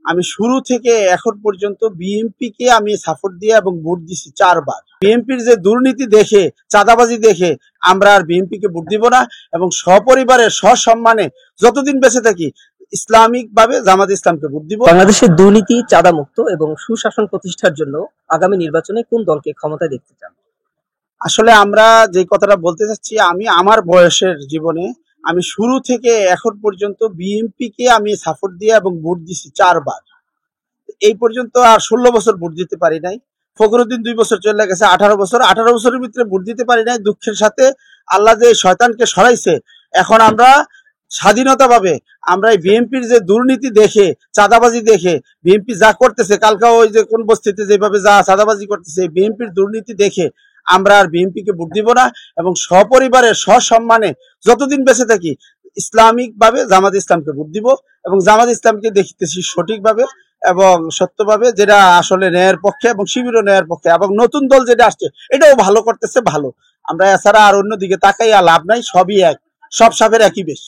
আমি শুরু থেকে এখন পর্যন্ত বিএনপি কে আমি সাপোর্ট দিয়ে এবং ভোট দিছি 4 বার। বিএনপির যে দুর্নীতি দেখে, চাঁদাবাজি দেখে আমরা আর বিএনপি কে ভোট দিব না এবং সপরিবারে সসম্মানে যতদিন বেঁচে থাকি ইসলামিক ভাবে জামাত ইসলামকে ভোট দিব। বাংলাদেশের দুর্নীতি, চাঁদামুক্ত এবং সুশাসন প্রতিষ্ঠার জন্য আগামী নির্বাচনে কোন দলকে ক্ষমতায় দেখতে চান? আসলে আমরা যে কথাটা বলতে চাচ্ছি, আমি আমার বয়সের জীবনে আমি শুরু থেকে এখন পর্যন্ত বিএনপি কে আমি সাপোর্ট দিয়ে এবং ভোট দিছি 4 বার। এই পর্যন্ত আর 16 বছর ভোট দিতে পারি নাই। ফখরুদ্দিন 2 বছর চলে গেছে, 18 বছরের ভিতরে ভোট দিতে পারি নাই। দুঃখের সাথে আল্লাহ যে শয়তানকে সরাইছে, এখন আমরা স্বাধীনতা ভাবে আমরা এই বিএনপির যে দুর্নীতি দেখে, চাঁদাবাজি দেখে, বিএনপি যা করতেছে, কালকা ওই যে কোন বস্তিতে যেভাবে যা চাঁদাবাজি করতেছে, বিএনপির দুর্নীতি দেখে আমরা আর বিএনপি কে ভোট দিব না এবং সপরিবারে সসম্মানে যতদিন বেঁচে থাকি ইসলামিক ভাবে জামাত ইসলামকে ভোট দিব এবং জামাত ইসলামকে দেখতেছি সঠিকভাবে এবং সত্যভাবে, যেটা আসলে ন্যায়ের পক্ষে এবং শিবিরও ন্যায়ের পক্ষে, এবং নতুন দল যেটা আসছে এটাও ভালো করতেছে, ভালো। আমরা এছাড়া আর অন্যদিকে তাকাইয়া লাভ নাই, সবই এক, সব সাপের একই বেশ।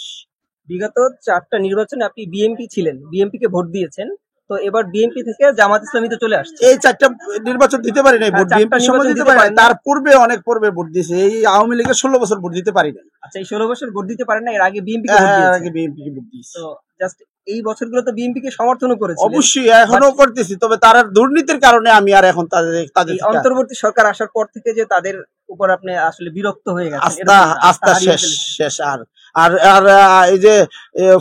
বিগত 4টা নির্বাচনে আপনি বিএনপি ছিলেন, বিএনপি কে ভোট দিয়েছেন, তো এবার বিএনপি থেকে জামাত ইসলামীতে চলে আসছে। এই 4টা নির্বাচন দিতে পারি নাই, ভোট বিএনপির সময় দিতে পারি, তার পূর্বে অনেক পূর্বে ভোট দিয়েছে। এই আওয়ামী লীগের 16 বছর ভোট দিতে পারি নাই। আচ্ছা, এই 16 বছর ভোট দিতে পারেন না, এর আগে বিএনপি কে ভোট দিয়েছেন। আগে বিএনপি কে ভোট দিয়েছি। তো জাস্ট এই বছরগুলো তো বিএনপি কে সমর্থনও করেছে। অবশ্যই এখনো করতেছি, তবে তার দুর্নীতির কারণে আমি আর এখন তাদের অন্তর্বর্তী সরকার আসার পর থেকে যে তাদের উপর আপনি আসলে বিরক্ত হয়ে গেছেন, আস্থা শেষ। আর আর এই যে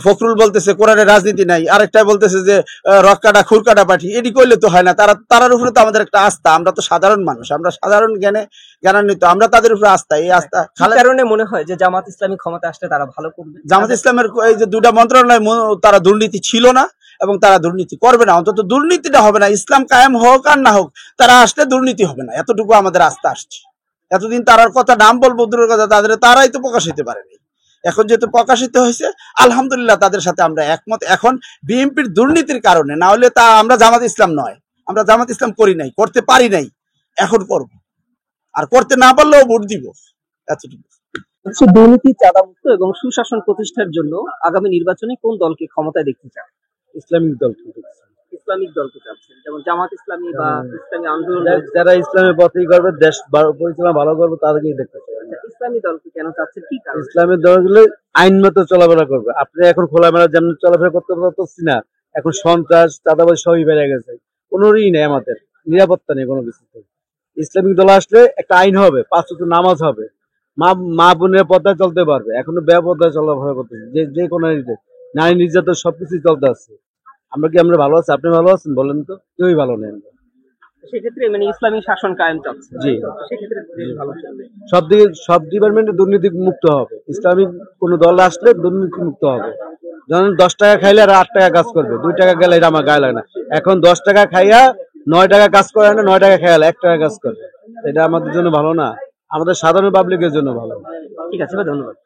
ফখরুল বলতেছে কোরআনের রাজনীতি নাই, আরেকটা বলতেছে যে রক্কাটা খুরকাটা পাঠি, এটি করলে তো হয় না। তারার উপরে তো আমাদের একটা আস্থা, আমরা তো সাধারণ মানুষ, আমরা সাধারণ জ্ঞানান্বিত, আমরা তাদের উপরে আস্থা। এই আস্থা কারণে মনে হয় যে জামাত ইসলামী ক্ষমতা আসলে তারা ভালো করবে। জামাত ইসলামের এই যে 2টা মন্ত্রণালয়, তারা দুর্নীতি ছিল না এবং তারা দুর্নীতি করবে না, অন্তত দুর্নীতিটা হবে না। ইসলাম কায়েম হোক আর না হোক, তারা আসলে দুর্নীতি হবে না, এতটুকু আমাদের আস্থা আসছে। এতদিন তারার কথা নাম বলবো দূরের কথা, তারাই তো প্রকাশ হতে পারেনি। এখন যেহেতু প্রকাশিত হয়েছে, আলহামদুলিল্লাহ তাদের সাথে আমরা একমত। এখন বিএনপির দুর্নীতির কারণে, না হলে তা আমরা জামাত ইসলাম নয়, আমরা জামাত ইসলাম করি নাই, করতে পারি নাই, এখন করব, আর করতে না পারলেও ভোট দিব, এতটুকু। দুর্নীতি, চাঁদামুক্ত এবং সুশাসন প্রতিষ্ঠার জন্য আগামী নির্বাচনে কোন দলকে ক্ষমতায় দেখতে চান? ইসলামিক দল। ইসলামিক দলকে চাচ্ছেন, যেমন জামাত ইসলামী বা ইসলামী আন্দোলন। যারা ইসলামের পথেই করবে, দেশ পরিচালনা ভালো করবে, তাদেরকেই দেখতে চাই। ইসলামী দলকে কেন চাচ্ছেন, কি কারণ? ইসলামের দলগুলো আইন মতো চলাফেরা করবে। আপনি এখন খোলামেলা যেমন চলাফেরা করতে পারতেছি না, এখন সন্ত্রাস, চাঁদাবাজ সবই বেড়ে গেছে, কোনোই নেই, আমাদের নিরাপত্তা নেই কোনো কিছু। ইসলামিক দল আসলে একটা আইন হবে, 5 ওয়াক্ত নামাজ হবে, মা বোনের পর্দায় চলতে পারবে। এখনো বেপর্দায় চলাফেরা করতেছে, যে কোনো নারী নির্যাতন সবকিছুই চলতে আছে। আমরা ভালো আছি? আপনি ভালো আছেন বলেন তো? কেউই ভালো নেই। সেক্ষেত্রে মানে ইসলামী শাসন কায়েম চাচ্ছে। জি, সেক্ষেত্রে ভালো চলবে। সব ডিপার্টমেন্টে দুর্নীতি মুক্ত হবে। ইসলামিক কোন দল আসলে দুর্নীতি মুক্ত হবে। যেমন 10 টাকা খাইলে আর 8 টাকা কাজ করবে, 2 টাকা গেলে এটা আমার গায়ে লাগে না। এখন 10 টাকা খাইয়া 9 টাকা কাজ করে না, 9 টাকা খাইলে 1 টাকা কাজ করবে। এটা আমাদের জন্য ভালো না, আমাদের সাধারণ পাবলিকের জন্য ভালো। ঠিক আছে, ধন্যবাদ।